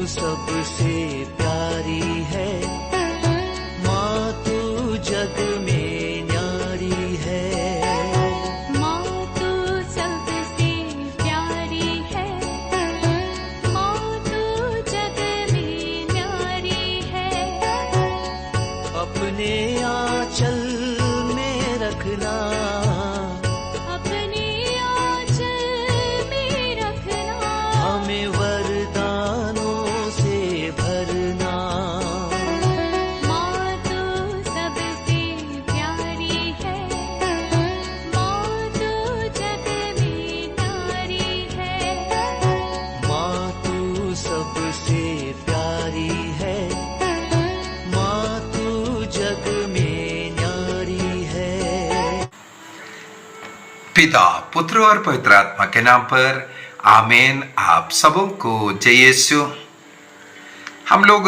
सबसे प्यारी है, माँ तू जग में न्यारी है। माँ तू सबसे प्यारी है, माँ तू जग में न्यारी है। अपने आंचल में रखना, अपने आंचल में रखना, हमें वरदानों से भरना। माँ तू सबसे प्यारी है, माँ तू जग में न्यारी है। माँ तू सबसे प्यारी है, माँ तू जग में न्यारी है। पिता, पुत्र और पवित्र आत्मा के नाम पर आमीन। आप सबों को जय यीशु। हम लोग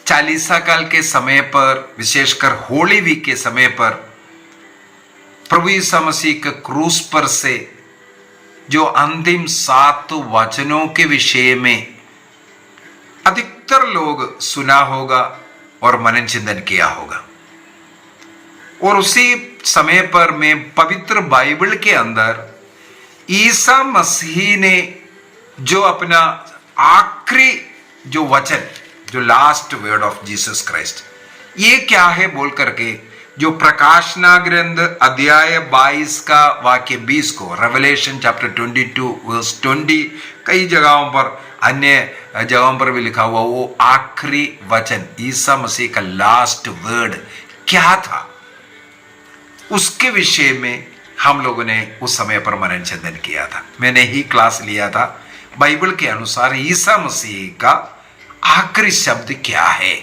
चालीसा काल के समय पर, विशेषकर होली वीक के समय पर, प्रभु यीशु मसीह के क्रूस पर से जो अंतिम 7 वचनों के विषय में अधिकतर लोग सुना होगा और मनन चिंतन किया होगा। और उसी समय पर मैं पवित्र बाइबल के अंदर ईसा मसीह ने जो अपना आखिरी जो वचन, जो last word of Jesus Christ, ये क्या है बोल करके, जो प्रकाशना ग्रंथ अध्याय 22 का वाक्य 20 को, रेवलेशन चैप्टर 22 वर्स 20, कई जगहों पर, अन्य जगहों पर भी लिखा हुआ वो आखिरी वचन, ईसा मसीह का लास्ट वर्ड क्या था, उसके विषय में हम लोगों ने उस समय पर मनन चिंतन किया था। मैंने ही क्लास लिया था बाइबल के अनुसार ईसा मसीह का आखिरी शब्द क्या है,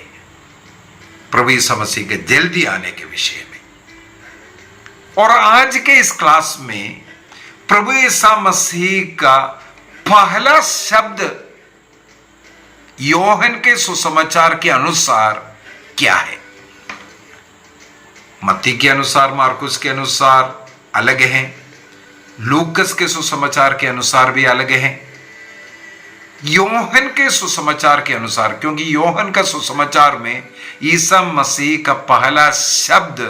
प्रभु यीशु मसीह के जल्दी आने के विषय में। और आज के इस क्लास में प्रभु यीशु मसीह का पहला शब्द योहन के सुसमाचार के अनुसार क्या है। मत्ती के अनुसार, मार्कुस के अनुसार अलग है, लूकस के सुसमाचार के अनुसार भी अलग है, योहन के सुसमाचार के अनुसार, क्योंकि योहन का सुसमाचार में ईसा मसीह का पहला शब्द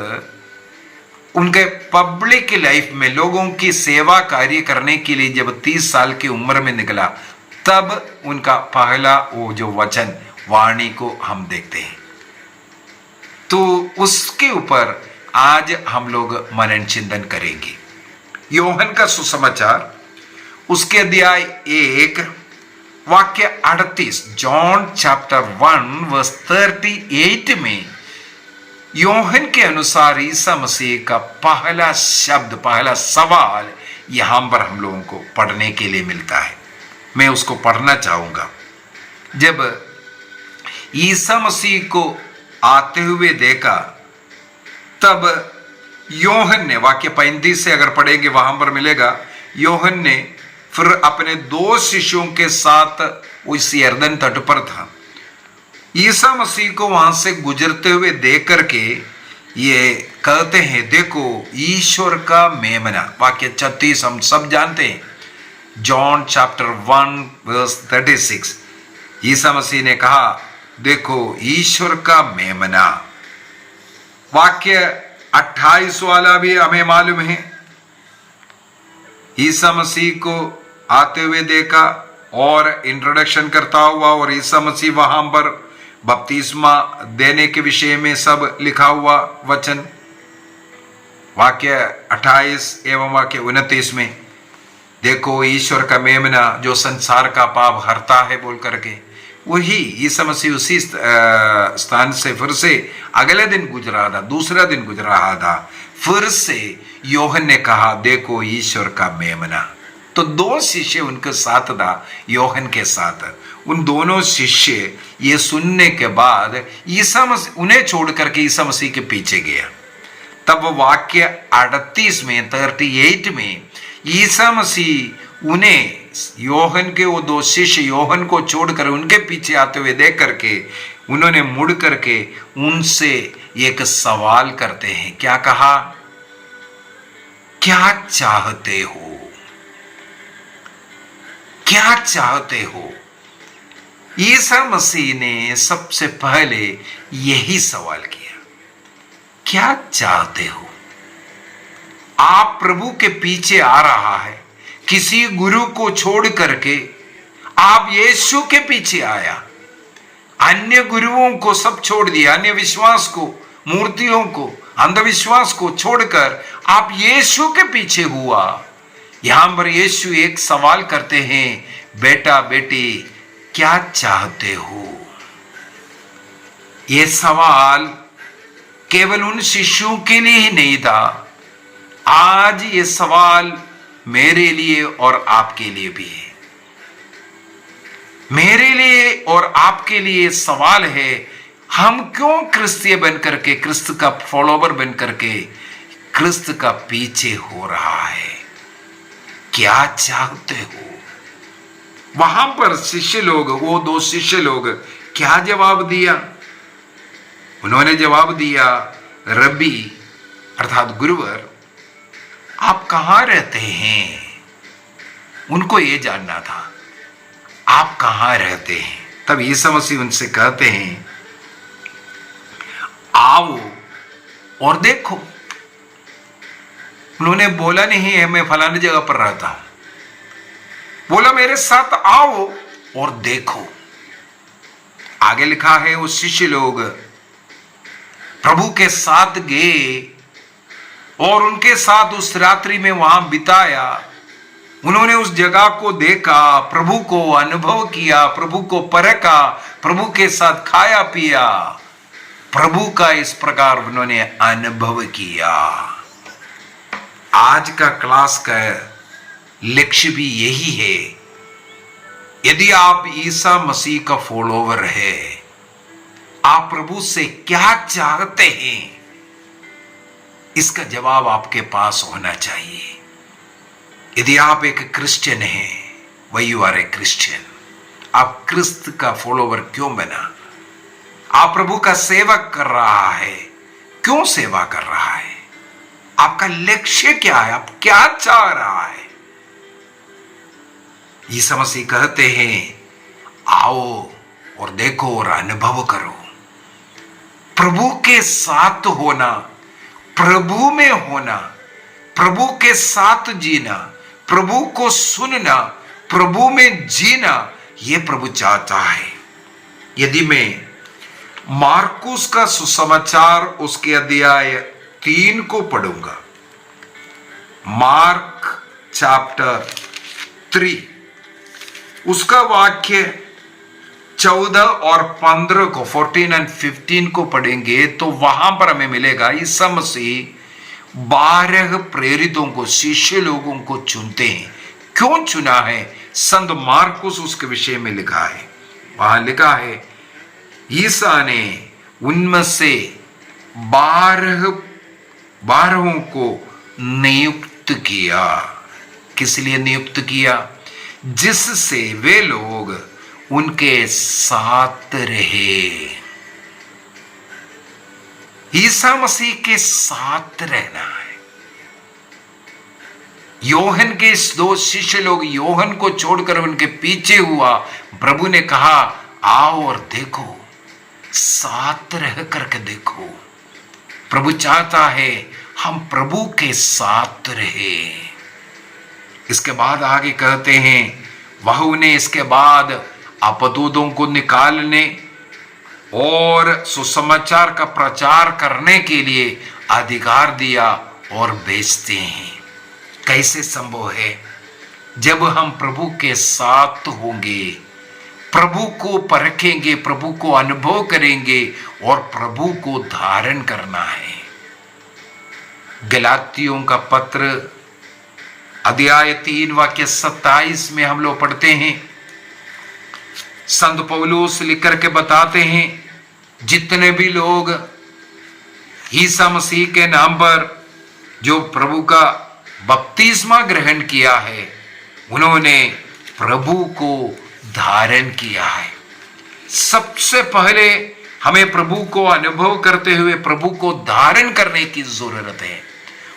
उनके पब्लिक लाइफ में, लोगों की सेवा कार्य करने के लिए जब 30 साल की उम्र में निकला, तब उनका पहला वो जो वचन, वाणी को हम देखते हैं। तो उसके ऊपर आज हम लोग मनन चिंतन करेंगे। योहन का सुसमाचार, उसके अध्याय 1 वाक्य 38, जॉन चैप्टर 1 वर्स 38 में योहन के अनुसार ईसा मसीह का पहला शब्द, पहला सवाल यहां पर हम लोगों को पढ़ने के लिए मिलता है। मैं उसको पढ़ना चाहूंगा। जब ईसा मसीह को आते हुए देखा, तब योहन ने, वाक्य 35 से अगर पढ़ेंगे वहां पर मिलेगा, योहन ने फिर अपने 2 शिष्यों के साथ उस यरदन तट पर था। ईसा मसीह को वहां से गुजरते हुए देख करके ये कहते हैं, देखो ईश्वर का मेमना। वाक्य 36 हम सब जानते हैं, John chapter 1 verse 36। Isa Masih ने कहा, देखो ईश्वर का मेमना। वाक्य 28 वाला भी हमें मालूम है, ईसा मसीह को आते हुए देखा और इंट्रोडक्शन करता हुआ, और ईसा मसीह वहां पर बपतिस्मा देने के विषय में सब लिखा हुआ वचन। वाक्य 28 एवं वाक्य 29 में, देखो ईश्वर का मेमना जो संसार का पाप हरता है बोल करके, वही ईसा मसीह उसी स्थान से फिर से अगले दिन गुजरा था, दूसरा दिन गुजरा था। फिर से योहन ने कहा, देखो ईश्वर का मेमना। तो 2 शिष्य उनके साथ था, योहन के साथ। उन दोनों शिष्य ये सुनने के बाद ईसा मसीह, उन्हें छोड़ करके ईसा मसीह के पीछे गया। तब वाक्य 38 में, 38 में ईसा मसीह उन्हें, योहन के वो 2 शिष्य योहन को छोड़कर उनके पीछे आते हुए देख करके, उन्होंने मुड़ करके उनसे एक सवाल करते हैं। क्या कहा? क्या चाहते हो? क्या चाहते हो? ईसा मसीह ने सबसे पहले यही सवाल किया, क्या चाहते हो? आप प्रभु के पीछे आ रहा है, किसी गुरु को छोड़ करके आप यीशु के पीछे आया, अन्य गुरुओं को सब छोड़ दिया, अन्य विश्वास को, मूर्तियों को, अंधविश्वास को छोड़कर आप यीशु के पीछे हुआ। यहां पर यीशु एक सवाल करते हैं, बेटा बेटी क्या चाहते हो? यह सवाल केवल उन शिष्यों के लिए ही नहीं था, आज ये सवाल मेरे लिए और आपके लिए भी है। मेरे लिए और आपके लिए सवाल है, हम क्यों क्रिस्तीय बन करके, क्रिस्त का फॉलोवर बन करके क्रिस्त का पीछे हो रहा है? क्या चाहते हो? वहां पर शिष्य लोग, वो 2 शिष्य लोग क्या जवाब दिया? उन्होंने जवाब दिया, रब्बी अर्थात गुरुवर, आप कहां रहते हैं? उनको यह जानना था, आप कहां रहते हैं? तब यीशु मसीह उनसे कहते हैं, आओ और देखो। उन्होंने बोला नहीं है मैं फलानी जगह पर रहता हूं, बोला मेरे साथ आओ और देखो। आगे लिखा है, वो शिष्य लोग प्रभु के साथ गए और उनके साथ उस रात्रि में वहां बिताया। उन्होंने उस जगह को देखा, प्रभु को अनुभव किया, प्रभु को परखा, प्रभु के साथ खाया पिया, प्रभु का इस प्रकार उन्होंने अनुभव किया। आज का क्लास का लक्ष्य भी यही है। यदि आप ईसा मसीह का फॉलोवर है, आप प्रभु से क्या चाहते हैं, इसका जवाब आपके पास होना चाहिए। यदि आप एक क्रिश्चियन हैं, वही यू आर ए क्रिश्चियन, आप क्रिस्त का फॉलोवर क्यों बना? आप प्रभु का सेवक कर रहा है, क्यों सेवा कर रहा है? आपका लक्ष्य क्या है? आप क्या चाह रहा है? यीशु मसीह कहते हैं, आओ और देखो और अनुभव करो। प्रभु के साथ होना, प्रभु में होना, प्रभु के साथ जीना, प्रभु को सुनना, प्रभु में जीना, यह प्रभु चाहता है। यदि मैं मार्कुस का सुसमाचार उसके अध्याय 3 को पढ़ूंगा, मार्क चैप्टर 3, उसका वाक्य 14 और 15 को, 14 और 15 को पढ़ेंगे तो वहां पर हमें मिलेगा ईसा मसीह 12 प्रेरितों को, शिष्य लोगों को चुनते हैं। क्यों चुना है? संत मार्कुस उसके विषय में लिखा है। वहां लिखा है, ईसा ने उनमें से 12 को नियुक्त किया। किस लिए नियुक्त किया? जिससे वे लोग उनके साथ रहे। ईसा मसीह के साथ रहना है। योहन के 2 शिष्य लोग योहन को छोड़कर उनके पीछे हुआ। प्रभु ने कहा, आओ और देखो, साथ रह करके देखो। प्रभु चाहता है हम प्रभु के साथ रहे। इसके बाद आगे कहते हैं, वह उन्हें इसके बाद अपदूतों को निकालने और सुसमाचार का प्रचार करने के लिए अधिकार दिया और भेजते हैं। कैसे संभव है? जब हम प्रभु के साथ होंगे, प्रभु को परखेंगे, प्रभु को अनुभव करेंगे और प्रभु को धारण करना है। गलातियों का पत्र अध्याय 3 वाक्य 27 में हम लोग पढ़ते हैं, संत पौलुस लिख करके बताते हैं, जितने भी लोग ईसा मसीह के नाम पर जो प्रभु का बपतिस्मा ग्रहण किया है, उन्होंने प्रभु को धारण किया है। सबसे पहले हमें प्रभु को अनुभव करते हुए प्रभु को धारण करने की जरूरत है।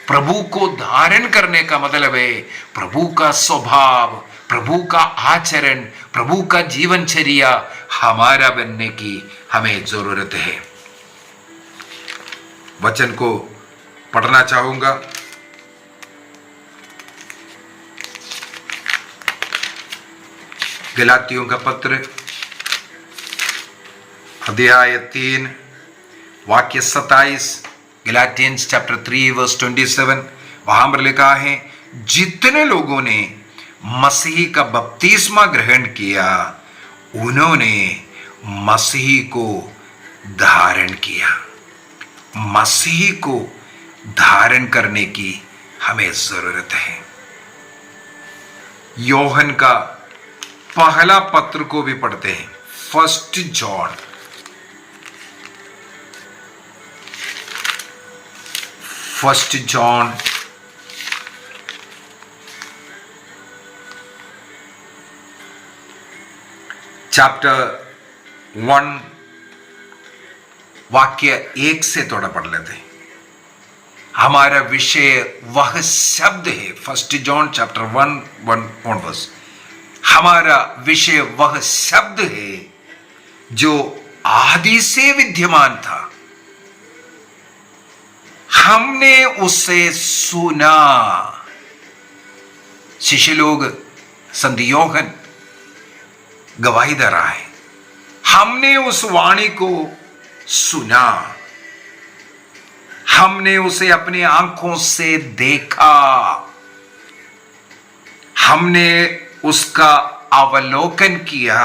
प्रभु को धारण करने का मतलब है प्रभु का स्वभाव, प्रभु का आचरण, प्रभु का जीवनचर्या हमारा बनने की हमें जरूरत है। वचन को पढ़ना चाहूंगा। गलातियों का पत्र अध्याय 3 वाक्य 27, गलातियंस चैप्टर 3 वर्स 27, वहां पर लिखा है, जितने लोगों ने मसीह का बपतिस्मा ग्रहण किया उन्होंने मसीह को धारण किया। मसीह को धारण करने की हमें जरूरत है। योहन का पहला पत्र को भी पढ़ते हैं, first John, first John chapter 1 वाक्य 1 से थोड़ा पढ़ लेते हैं। हमारा विषय वह शब्द है। First John chapter 1 verse. हमारा विषय वह शब्द है जो आदि से विद्यमान था। हमने उसे सुना। शिष्य लोग, संत योहन गवाही दे रहा है, हमने उस वाणी को सुना, हमने उसे अपनी आंखों से देखा, हमने उसका अवलोकन किया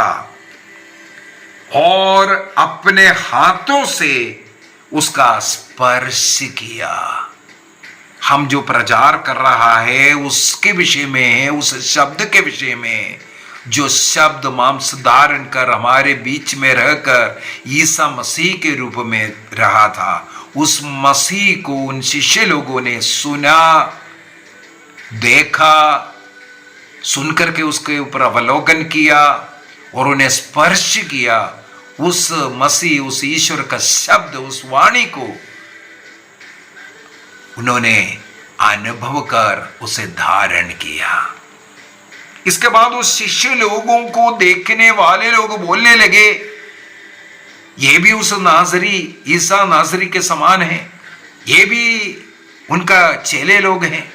और अपने हाथों से उसका स्पर्श किया। हम जो प्रचार कर रहा है उसके विषय में है, उस शब्द के विषय में, जो शब्द मांस धारण कर हमारे बीच में रहकर ईसा मसीह के रूप में रहा था। उस मसीह को उन शिष्य लोगों ने सुना, देखा, सुनकर के उसके ऊपर अवलोकन किया और उन्हें स्पर्श किया। उस मसीह, उस ईश्वर का शब्द, उस वाणी को उन्होंने अनुभव कर उसे धारण किया। इसके बाद उस शिष्य लोगों को देखने वाले लोग बोलने लगे, ये भी उस नाजरी, ईसा नाजरी के समान है, ये भी उनका चेले लोग हैं।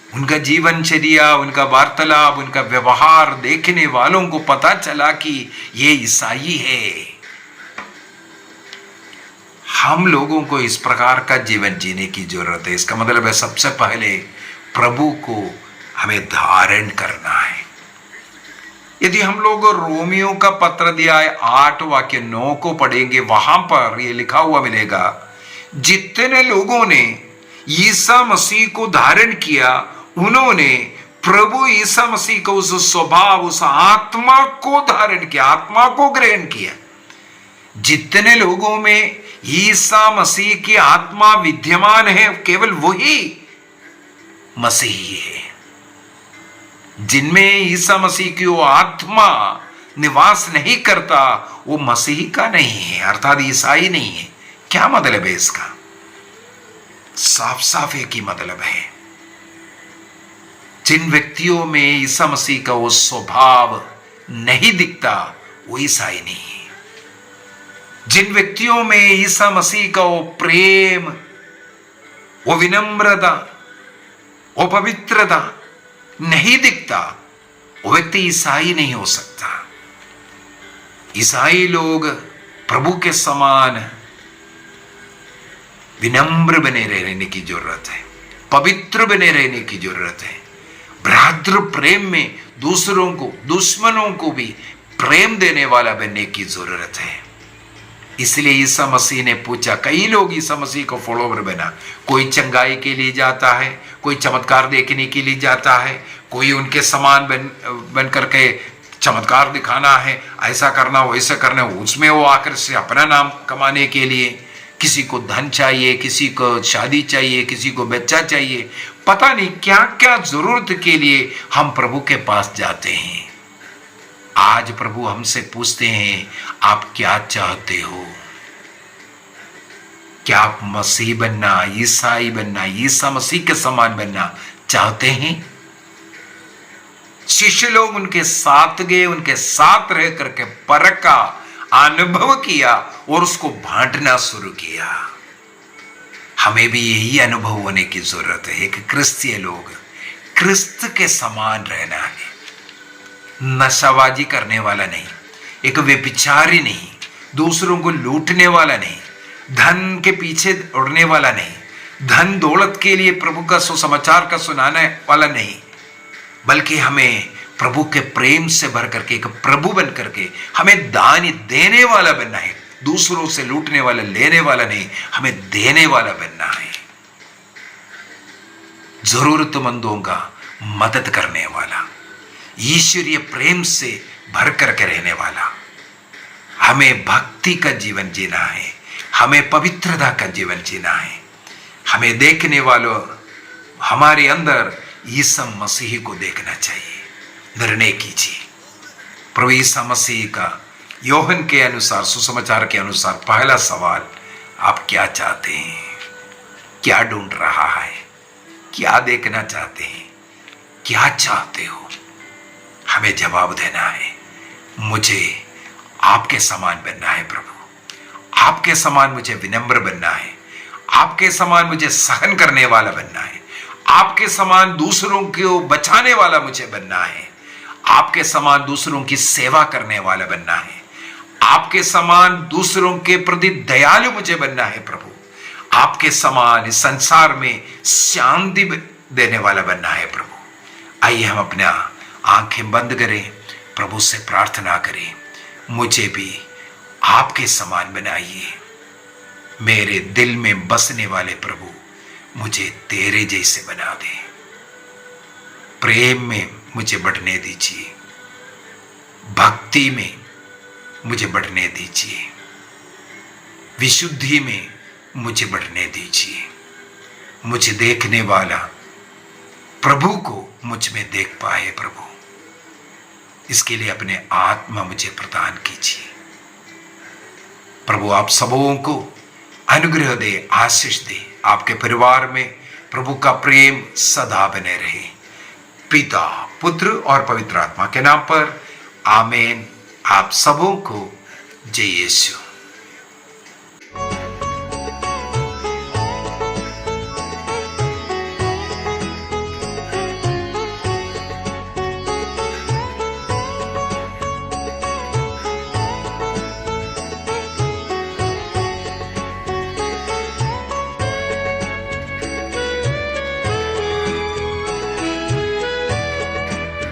उनका जीवनचर्या, उनका वार्तालाप, उनका व्यवहार देखने वालों को पता चला कि ये ईसाई है। हम लोगों को इस प्रकार का जीवन जीने की जरूरत है। इसका मतलब है सबसे पहले प्रभु को हमें धारण करना है। यदि हम लोग रोमियो का पत्र अध्याय 8 वाक्य 9 को पढ़ेंगे, वहां पर यह लिखा हुआ मिलेगा, जितने लोगों ने ईसा मसीह को धारण किया उन्होंने प्रभु ईसा मसीह को, उस स्वभाव, उस आत्मा को धारण किया, आत्मा को ग्रहण किया। जितने लोगों में ईसा मसीह की आत्मा विद्यमान है केवल वही मसीही है। जिनमें ईसा मसीह की वो आत्मा निवास नहीं करता वो मसीही का नहीं है, अर्थात ईसाई नहीं है। क्या मतलब है इसका? साफ साफ एक ही मतलब है, जिन व्यक्तियों में ईसा मसीह का वो स्वभाव नहीं दिखता वो ईसाई नहीं है। जिन व्यक्तियों में ईसा मसीह का वो प्रेम, वो विनम्रता, वो पवित्रता नहीं दिखता, वो व्यक्ति ईसाई नहीं हो सकता। ईसाई लोग प्रभु के समान विनम्र बने रहने की जरूरत है, पवित्र बने रहने की जरूरत है। भ्रातृ प्रेम में दूसरों को, दुश्मनों को भी प्रेम देने वाला बनने की जरूरत है। इसलिए ईसा मसीह ने पूछा, कई लोग ईसा मसीह को फॉलोवर बना, कोई चंगाई के लिए जाता है, कोई चमत्कार देखने के लिए जाता है, कोई उनके समान बन करके चमत्कार दिखाना है, ऐसा करना वैसा करना, उसमें वो आकर से अपना नाम कमाने के लिए, किसी को धन चाहिए, किसी को शादी चाहिए, किसी को बच्चा चाहिए, पता नहीं क्या क्या जरूरत के लिए हम प्रभु के पास जाते हैं। आज प्रभु हमसे पूछते हैं, आप क्या चाहते हो? क्या आप मसीह बनना, ईसाई बनना, ईसा मसीह के समान बनना चाहते हैं? शिष्य लोग उनके साथ गए, उनके साथ रह करके परखा, अनुभव किया और उसको बांटना शुरू किया। हमें भी यही अनुभव होने की जरूरत है। एक क्रिस्तीय लोग क्रिस्त के समान रहना है, नशाबाजी करने वाला नहीं, एक व्यभिचारी नहीं, दूसरों को लूटने वाला नहीं, धन के पीछे उड़ने वाला नहीं, धन दौलत के लिए प्रभु का सुसमाचार का सुनाने वाला नहीं, बल्कि हमें प्रभु के प्रेम से भर करके एक प्रभु बन करके हमें दान देने वाला बनना है। दूसरों से लूटने वाला, लेने वाला नहीं, हमें देने वाला बनना है। जरूरतमंदों का मदद करने वाला, ईश्वरीय प्रेम से भर करके रहने वाला। हमें भक्ति का जीवन जीना है, हमें पवित्रता का जीवन जीना है। हमें देखने वालों हमारे अंदर यीशु मसीह को देखना चाहिए। निर्णय कीजिए। प्रभु यीशु मसीह का योहन के अनुसार, सुसमाचार के अनुसार पहला सवाल, आप क्या चाहते हैं? क्या ढूंढ रहा है? क्या देखना चाहते हैं? क्या चाहते हो? हमें जवाब देना है। मुझे आपके समान बनना है प्रभु, आपके समान मुझे विनम्र बनना है, आपके समान मुझे सहन करने वाला बनना है, आपके समान दूसरों को बचाने वाला मुझे बनना है, आपके समान दूसरों की सेवा करने वाला बनना है, आपके समान दूसरों के प्रति दयालु मुझे बनना है प्रभु, आपके समान इस संसार में शांति देने वाला बनना है प्रभु। आइए हम अपना आंखें बंद करें, प्रभु से प्रार्थना करें, मुझे भी आपके समान बनाइए। मेरे दिल में बसने वाले प्रभु मुझे तेरे जैसे बना दे। प्रेम में मुझे बढ़ने दीजिए, भक्ति में मुझे बढ़ने दीजिए, विशुद्धि में मुझे बढ़ने दीजिए। मुझे देखने वाला प्रभु को मुझ में देख पाए प्रभु, इसके लिए अपने आत्मा मुझे प्रदान कीजिए प्रभु। आप सबों को अनुग्रह दे, आशीष दे। आपके परिवार में प्रभु का प्रेम सदा बने रहे। पिता, पुत्र और पवित्र आत्मा के नाम पर आमीन। आप सबों को जय यीशु।